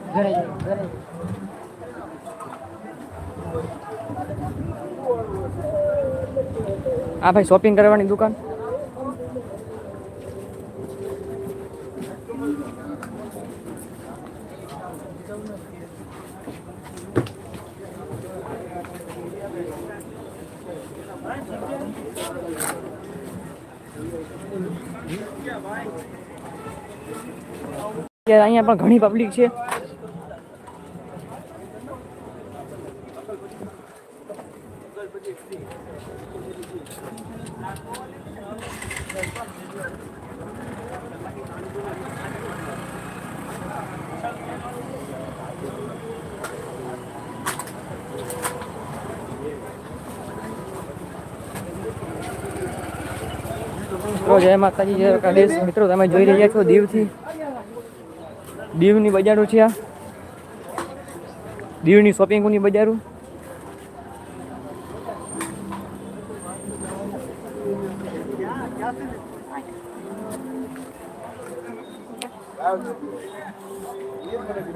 આ ભાઈ શોપિંગ કરવાની દુકાન. અહીંયા પણ ઘણી પબ્લિક છે. જય માતાજી, જય કાદેશ. મિત્રો તમે જોઈ રહ્યા છો દીવની બજારો છે. આ દીવની શોપિંગની બજારો.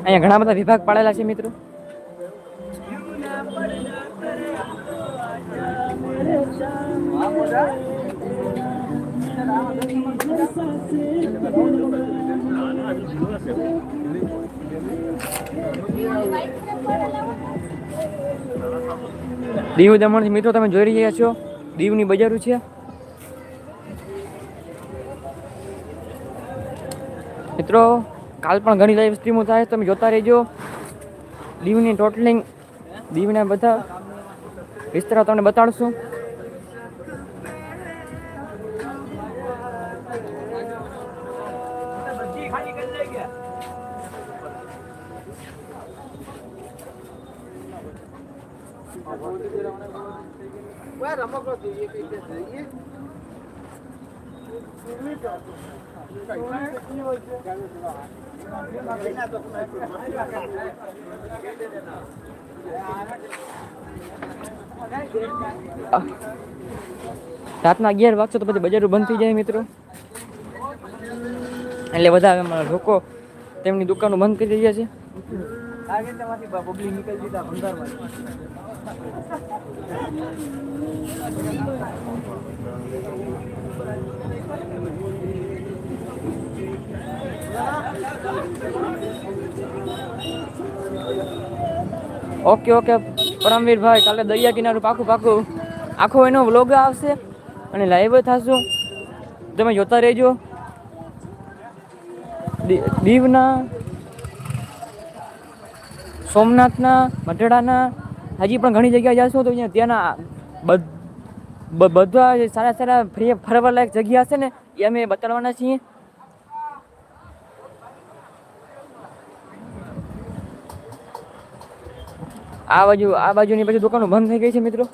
અહીંયા ઘણા બધા વિભાગ પાડેલા છે મિત્રો. દીવ દમણ મિત્રો તમે જોઈ રહ્યા છો દીવની બજારો છે. મિત્રો કાલ પણ ઘણી લાઈવ સ્ટ્રીમો થાય, તમે જોતા રહેજો. દીવની ટોટલિંગ, દીવના બધા વિસ્તારો તમને બતાડશું. રાતના 11 વાગશે તો પછી બજારો બંધ થઈ જાય મિત્રો. એટલે બધા લોકો તેમની દુકાનો બંધ કરી રહ્યા છે. ઓકે ઓકે પરમવીરભાઈ, કાલે દરિયા કિનારું પાકું આખો એનો વ્લોગ આવશે અને લાઈવ થશું. તમે જોતા રહેજો. દીવના, સોમનાથના, મઢડાના, હજી પણ ઘણી જગ્યાએ જશો તો ત્યાંના બધા સારા ફરવા લાયક જગ્યા હશે ને એ અમે બતાડવાના છીએ. આ બાજુની બધી દુકાનો બંધ થઈ ગઈ છે મિત્રો.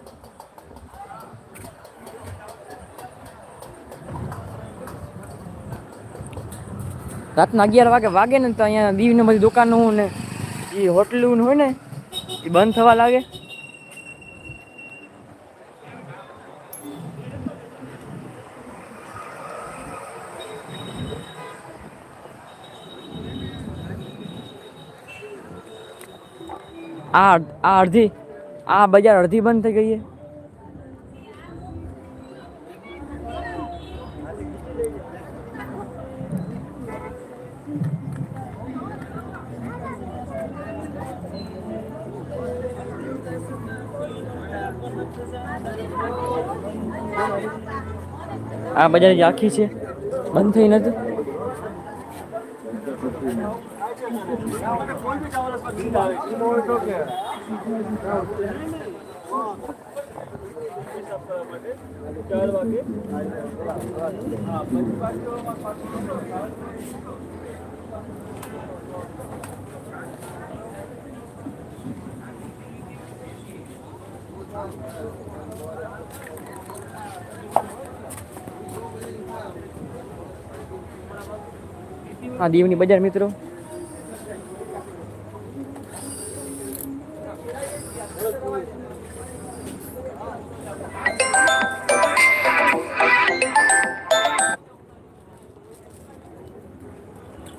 રાતના 11 વાગે ને તો અહીંયા દીવની બધી દુકાનો ને એ હોટલું હોય ને એ બંધ થવા લાગે. આ બજાર અડધી બંધ થઈ ગઈ છે. આ બજાર આખી છે, બંધ થઈ નથી. આ દીવની બજાર મિત્રો.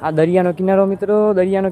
આ દરિયાનો કિનારો મિત્રો, દરિયાનો